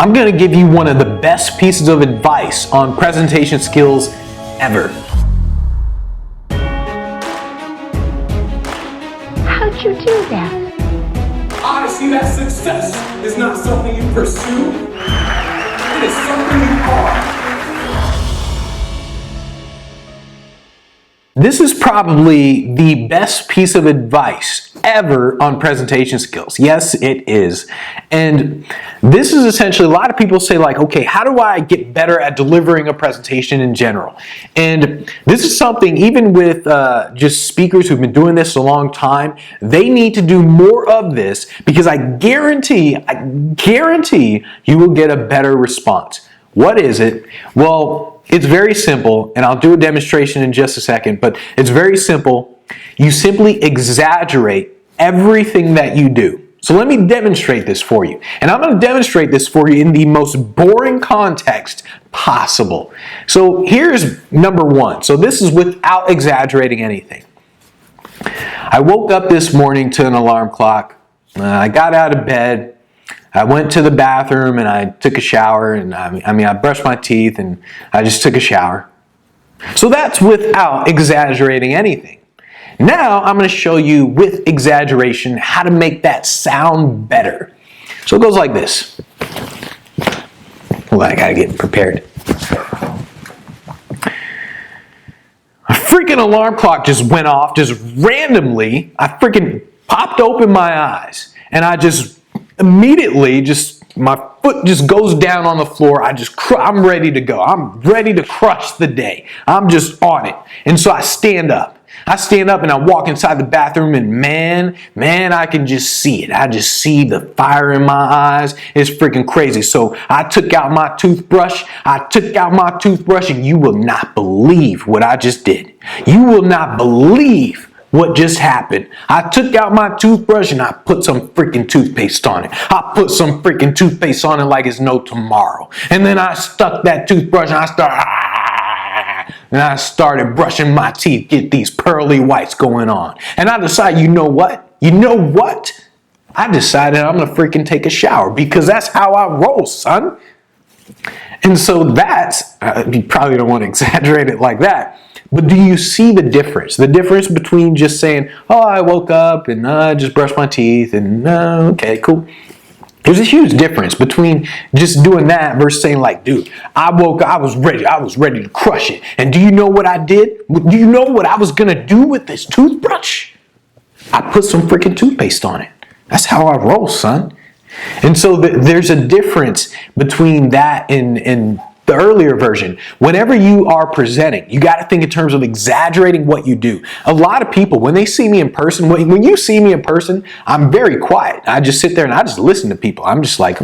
I'm going to give you one of the best pieces of advice on presentation skills ever. How'd you do that? I see that success is not something you pursue, it is something you are. This is probably the best piece of advice ever on presentation skills. Yes, it is. And this is essentially, a lot of people say like, okay, how do I get better at delivering a presentation in general? And this is something, even with just speakers who've been doing this a long time, they need to do more of this, because I guarantee you will get a better response. What is it? Well, it's very simple, and I'll do a demonstration in just a second, but it's very simple. You simply exaggerate everything that you do. So let me demonstrate this for you. And I'm going to demonstrate this for you in the most boring context possible. So here's number one. So this is without exaggerating anything. I woke up this morning to an alarm clock. I got out of bed. I went to the bathroom and I took a shower, and I brushed my teeth and I just took a shower. So that's without exaggerating anything. Now I'm going to show you with exaggeration how to make that sound better. So it goes like this. Well, I got to get prepared. A freaking alarm clock just went off just randomly. I freaking popped open my eyes and I just immediately my foot just goes down on the floor. I'm ready to go. I'm ready to crush the day. I'm just on it. And so I stand up. And I walk inside the bathroom, and man, I can just see it. I just see the fire in my eyes. It's freaking crazy. So I took out my toothbrush. And you will not believe what I just did. You will not believe what just happened. I took out my toothbrush and I put some freaking toothpaste on it. I put some freaking toothpaste on it like it's no tomorrow. And then I stuck that toothbrush and I started brushing my teeth, get these pearly whites going on. And I decided, you know what? I decided I'm gonna freaking take a shower, because that's how I roll, son. And so that's, you probably don't want to exaggerate it like that. But do you see the difference? The difference between just saying, oh, I woke up and I just brushed my teeth and okay, cool. There's a huge difference between just doing that versus saying like, dude, I woke up, I was ready to crush it. And do you know what I did? Do you know what I was gonna do with this toothbrush? I put some freaking toothpaste on it. That's how I roll, son. And so there's a difference between that and the earlier version. Whenever you are presenting, you got to think in terms of exaggerating what you do. A lot of people, when they see me in person, when you see me in person, I'm very quiet. I just sit there and I just listen to people. I'm just like,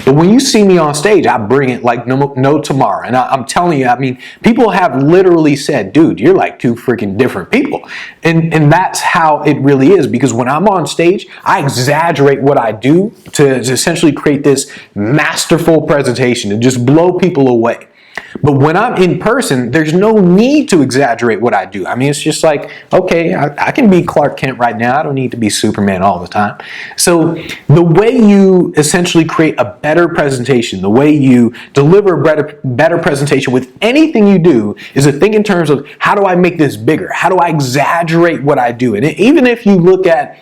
But when you see me on stage, I bring it like no tomorrow. And I'm telling you, I mean, people have literally said, dude, you're like two freaking different people. And that's how it really is, because when I'm on stage, I exaggerate what I do to essentially create this masterful presentation and just blow people away. But when I'm in person, there's no need to exaggerate what I do. I mean, it's just like, okay, I can be Clark Kent right now. I don't need to be Superman all the time. So the way you essentially create a better presentation, the way you deliver a better presentation with anything you do, is to think in terms of, how do I make this bigger? How do I exaggerate what I do? And even if you look at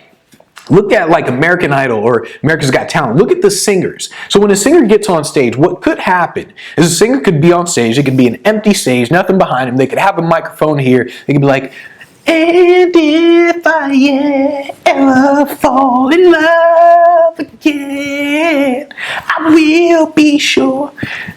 like American Idol or America's Got Talent. Look at the singers. So when a singer gets on stage, what could happen is a singer could be on stage. It could be an empty stage, nothing behind them. They could have a microphone here. They could be like, and if I ever fall in love again, I will be sure.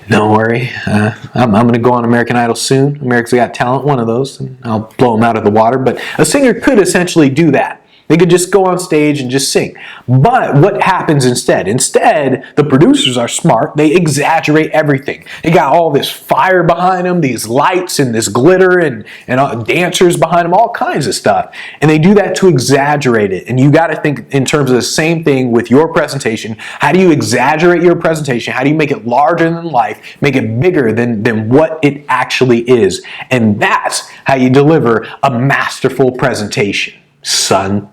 Don't worry. I'm going to go on American Idol soon. America's Got Talent, one of those. And I'll blow them out of the water. But a singer could essentially do that. They could just go on stage and just sing. But what happens instead? Instead, the producers are smart. They exaggerate everything. They got all this fire behind them, these lights and this glitter and dancers behind them, all kinds of stuff. And they do that to exaggerate it. And you got to think in terms of the same thing with your presentation. How do you exaggerate your presentation? How do you make it larger than life, make it bigger than what it actually is? And that's how you deliver a masterful presentation, son.